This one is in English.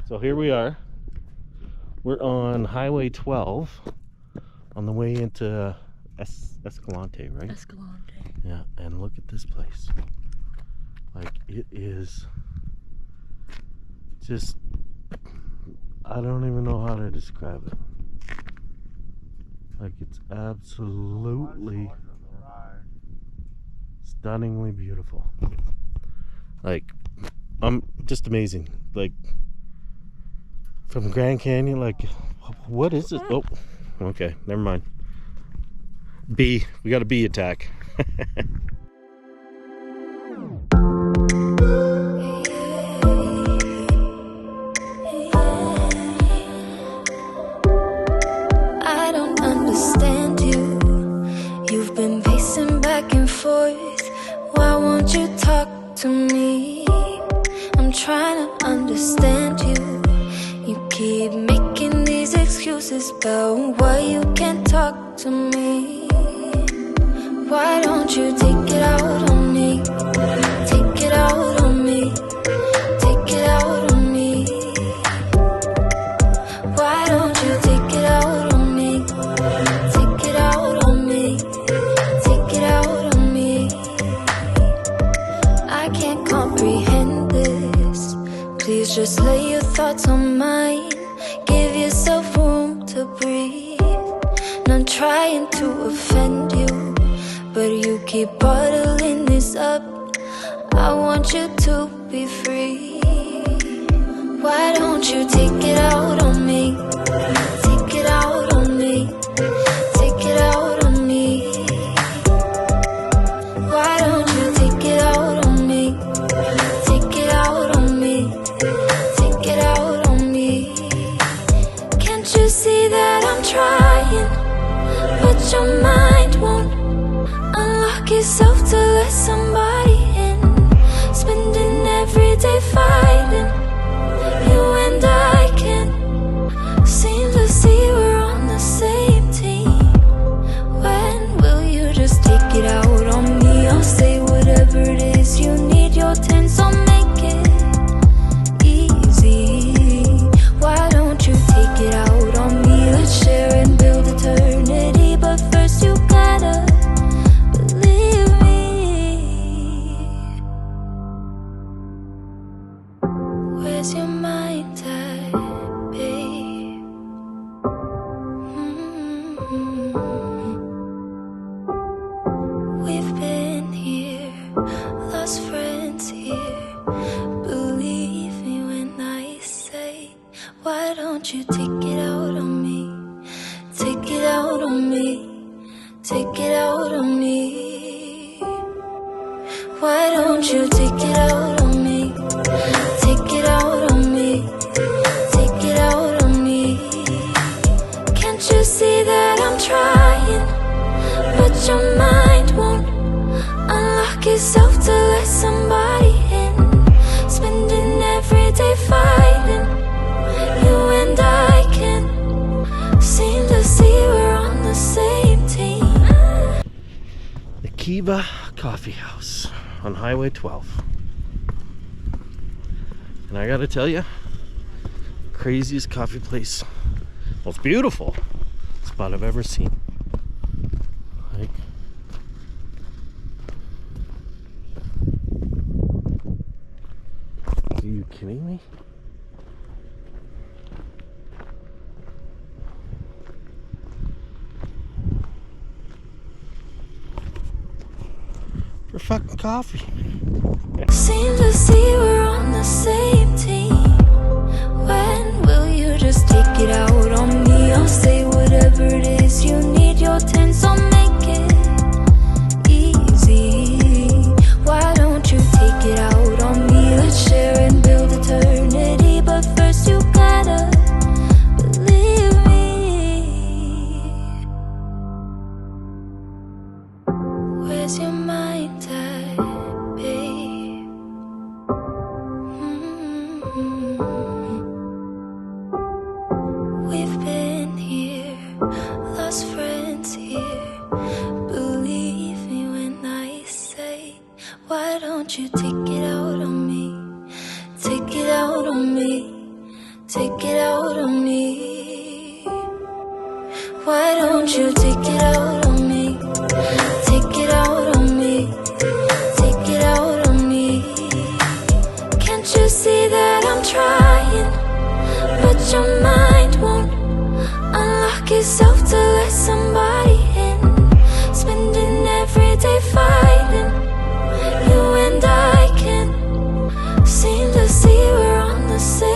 So here we are. We're on Highway 12 on the way into Escalante, right? Escalante. Yeah, and look at this place. Like, it is just, I don't even know how to describe it. Like, it's absolutely stunningly beautiful. Like, just amazing. Like, from Grand Canyon, like, what is it? Oh, okay, never mind. Bee, we got a bee attack. I don't understand you. You've been pacing back and forth. Why won't you talk to me? I'm trying to understand you. You keep making these excuses about why you can't talk to me. Why don't you take it out on me? Take it out on me. Take it out on me. Why don't you take it out on me? Take it out on me. Take it out on me. I can't comprehend this. Please just lay your thoughts on mine. Give yourself room to breathe. Not trying to offend you, but you keep bottling this up. I want you to be free. Why don't you take it out on me? Take it out on me. Take it out on me. Why don't you take it out on me? Take it out on me. Take it out on me. Can't you see that I'm trying, but your mind won't unlock yourself to let somebody in? Spending every day fighting. You and I can't seem to see we're on the same team. When will you just take it out on me? I'll say whatever it is you need. Your tense, I'll make it easy. Why don't you take it out on me? Let's share and build eternity. But first you gotta believe me. Where's your mind at, babe? We've been here, lost friends here. Believe me when I say, why don't you take it out on me? Take it out on me. Take it out on me. Why don't you take it out on me? Take it out on me. Take it out on me. Can't you see that I'm trying, but your mind won't unlock yourself to let somebody in? Spending every day fighting. You and I can't seem to see we're on the same team. The Kiva Coffee House on Highway 12. And I gotta tell you, craziest coffee place, most beautiful spot I've ever seen. Like, are you kidding me? For fucking coffee. Seem to see we're on the same team. When will you just take it out on me? I'll say whatever it is you need. Your tense, I'll make it easy. Why don't you take it out on me? Let's share and build eternity. But first you gotta believe me. Where's your mind at, babe? We've been here, lost friends here. Believe me when I say, why don't you take it out on me? Take it out on me. take it out on me. Why don't you take it out on me? Take it out on me. Take it out on me. Can't you see that I'm trying? But your mind won't unlock itself to let somebody in. Spending every day fighting. You and I can't seem to see we're on the same